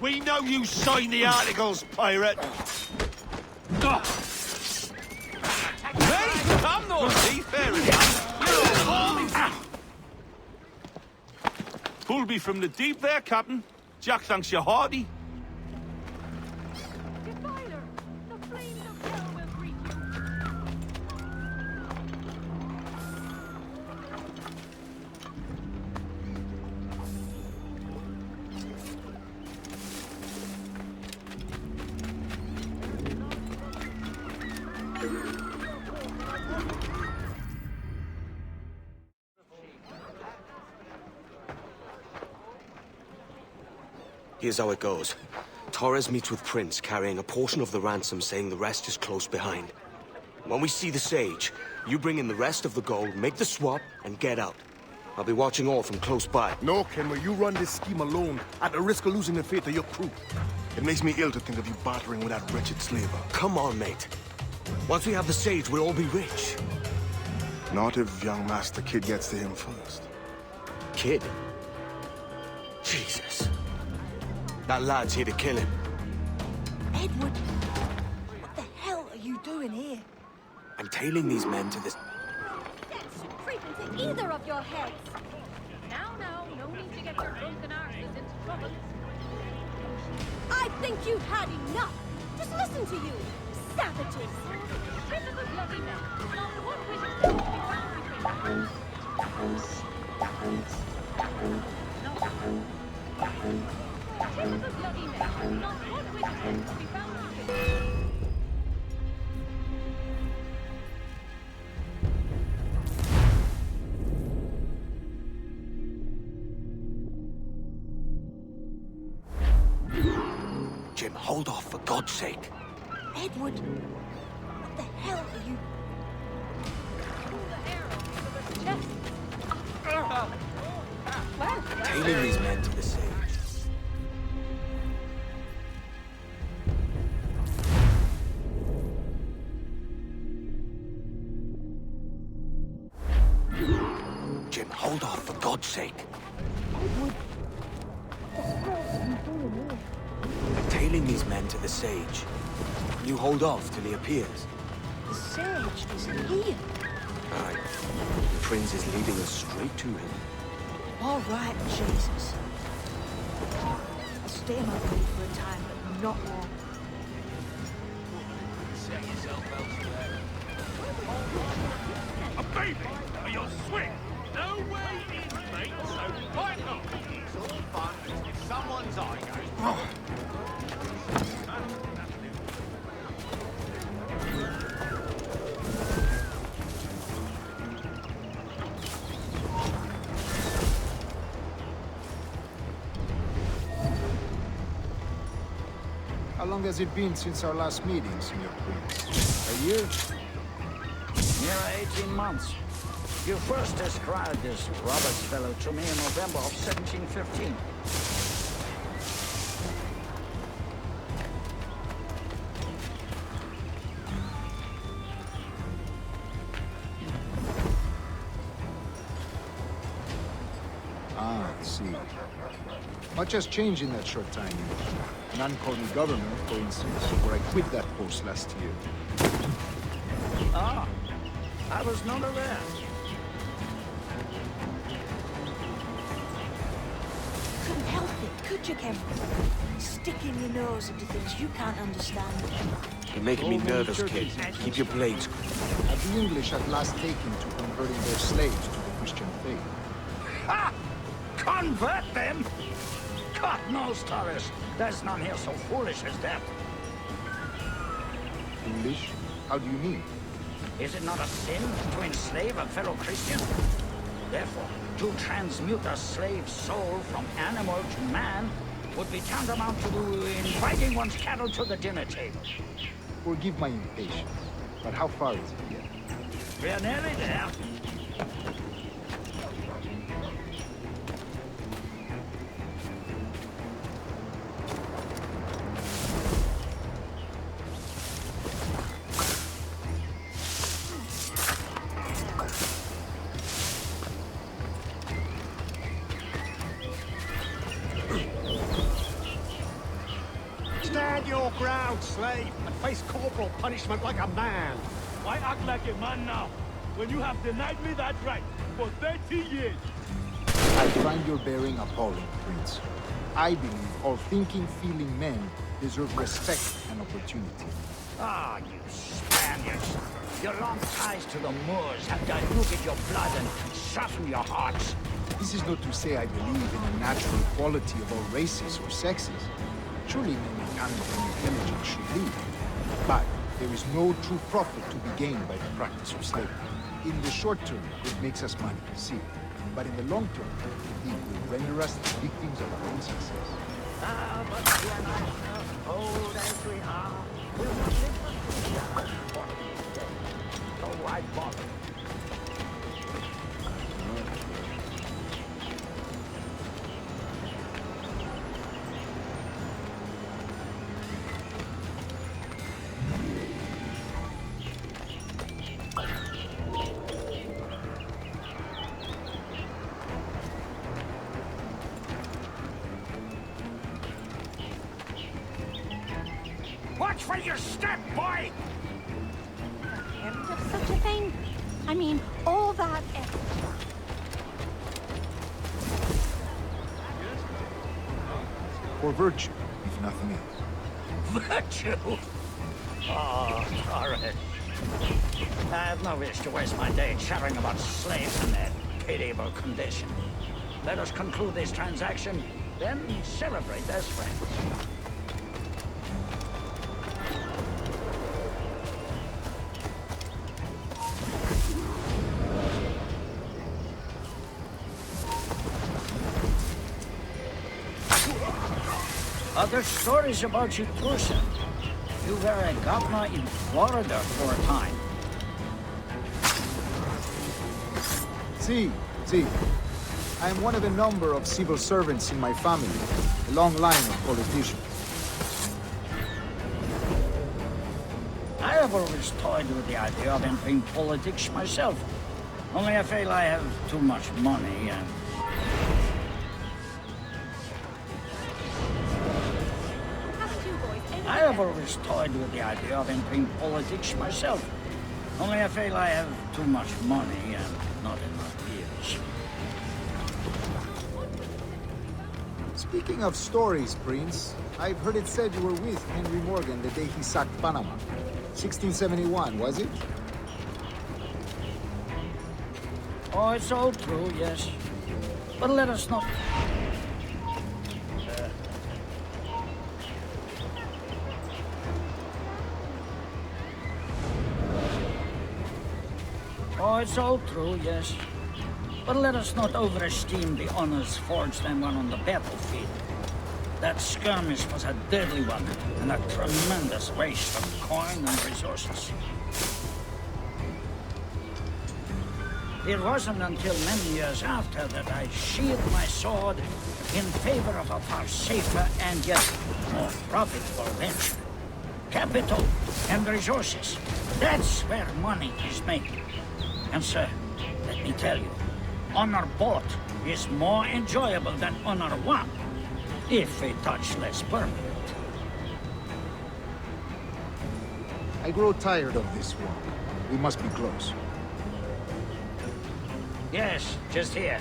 We know you signed the articles, pirate. Hey, come naughty, fair enough. Pulled me from the deep there, Captain. Jack thanks you hearty. Here's how it goes. Torres meets with Prince, carrying a portion of the ransom, saying the rest is close behind. When we see the Sage, you bring in the rest of the gold, make the swap, and get out. I'll be watching all from close by. No, Kenway, you run this scheme alone, at the risk of losing the faith of your crew. It makes me ill to think of you bartering with that wretched slaver. Come on, mate. Once we have the Sage, we'll all be rich. Not if young Master Kid gets to him first. Kid? Jesus. That lad's here to kill him. Edward, what the hell are you doing here? I'm tailing these men to this... That should creep into either of your heads. Now, no need to get your drunken arses into trouble. I think you've had enough. Just listen to you, savages. Typical bloody men. Not one wish is to be found between them. Typical bloody men. Not one wish is to be found between them. Jim, hold off, for God's sake. Edward, what the hell are you... Pull the hair off the chest. Well, Tailing these men to the Sage. Jim, hold off, for God's sake. I'm tailing these men to the Sage. You hold off till he appears. The Sage isn't here. Aye. The Prince is leading us straight to him. All right, Jesus. I'll stay in my bed for a time, but not long. Set yourself elsewhere. A baby! Are you swing? No way in, mate, so why not? It's all fun if someone's eye goes. How long has it been since our last meeting, Senior Prince? A year? Near 18 months. You first described this Roberts fellow to me in November of 1715. Ah, I see. Much has changed in that short time. None called me governor, for instance, where I quit that post last year. Ah, I was not aware. Couldn't help it, could you, Ken? Sticking your nose into things you can't understand. You're making me nervous, kid. Keep your blades. Have the English at last taken to converting their slaves to the Christian faith? Ha! Convert them? God knows, Torres. There's none here so foolish as that. Foolish? How do you mean? Is it not a sin to enslave a fellow Christian? Therefore, to transmute a slave's soul from animal to man would be tantamount to inviting one's cattle to the dinner table. Forgive my impatience, but how far is it yet? We're nearly there. Stand your ground, slave, and face corporal punishment like a man. Why act like a man now, when you have denied me that right for 30 years? I find your bearing appalling, Prince. I believe all thinking, feeling men deserve respect and opportunity. Ah, you Spaniards. Your long ties to the Moors have diluted your blood and softened your hearts. This is not to say I believe in the natural equality of all races or sexes. Surely men of talent and intelligence should lead. But there is no true profit to be gained by the practice of slavery. In the short term, it makes us money, see. But in the long term, it will render us the victims of our own success. Ah, but you and I, old as we are, will not live for these days. So why bother? Watch where you step, boy! Ever of such a thing? I mean, all that effort. For virtue, if nothing else. Virtue? Oh, Torres. I have no wish to waste my day chattering about slaves and their pitiable condition. Let us conclude this transaction, then celebrate as friends. Other stories about you, Trusa. You were a governor in Florida for a time. See. I am one of a number of civil servants in my family, a long line of politicians. I have always toyed with the idea of entering politics myself. Only I feel I have too much money and... I have always toyed with the idea of entering politics myself. Only I feel I have too much money and not enough years. Speaking of stories, Prince, I've heard it said you were with Henry Morgan the day he sacked Panama. 1671, was it? Oh, it's all true, yes. But let us not... Oh, it's all true, yes. But let us not overesteem the honors forged and won on the battlefield. That skirmish was a deadly one, and a tremendous waste of coin and resources. It wasn't until many years after that I sheathed my sword in favor of a far safer and yet more profitable venture. Capital and resources. That's where money is made. And sir, let me tell you, honor bought is more enjoyable than honor won, if a touch less permanent. I grow tired of this war. We must be close. Yes, just here.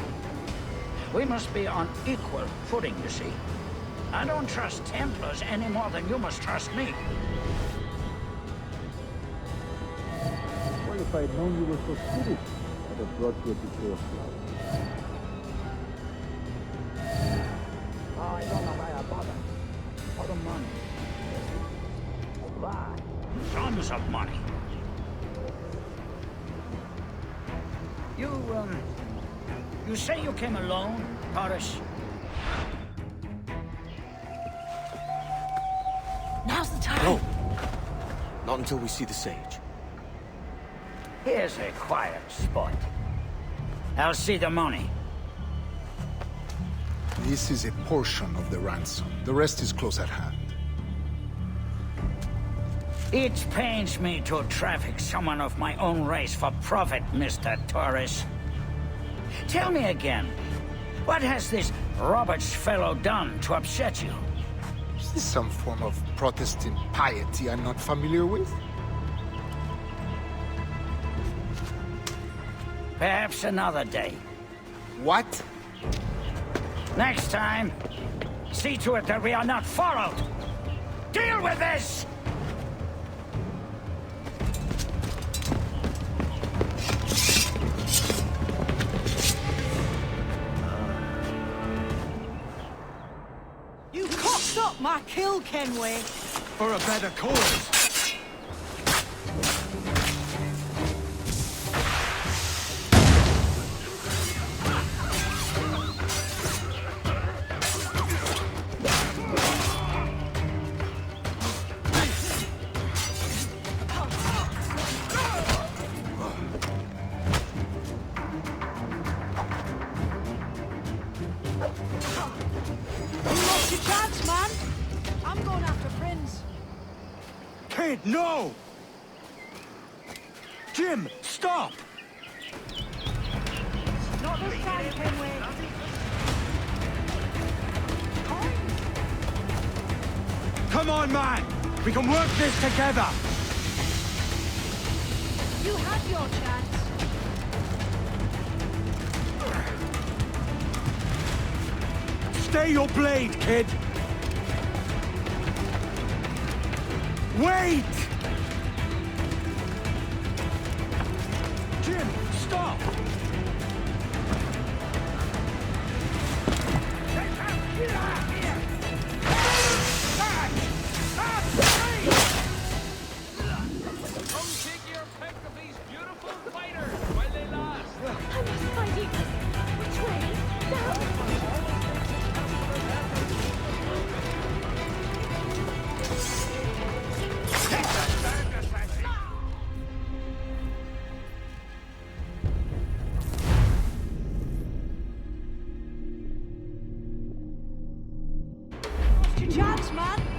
We must be on equal footing, you see. I don't trust Templars any more than you must trust me. Well, if I had known you were so serious, I'd have brought you a bouquet of flowers. Oh, I don't know why I bother. For the money. Why? Tons of money. You say you came alone, Paris? Now's the time. No. Not until we see the sage. Here's a quiet spot. I'll see the money. This is a portion of the ransom. The rest is close at hand. It pains me to traffic someone of my own race for profit, Mr. Torres. Tell me again, what has this Roberts fellow done to upset you? Is this some form of Protestant piety I'm not familiar with? Perhaps another day. What? Next time, see to it that we are not followed. Deal with this! You cocked up my kill, Kenway. For a better cause. No! Jim, stop! Not this time, Kenway. Come on, man! We can work this together! You had your chance. Stay your blade, kid! Wait! Jim, stop! Get out of here! Back! Up! Come take your pick of these beautiful fighters while they last. I must find you. Which way? Down? Lost your chance, man.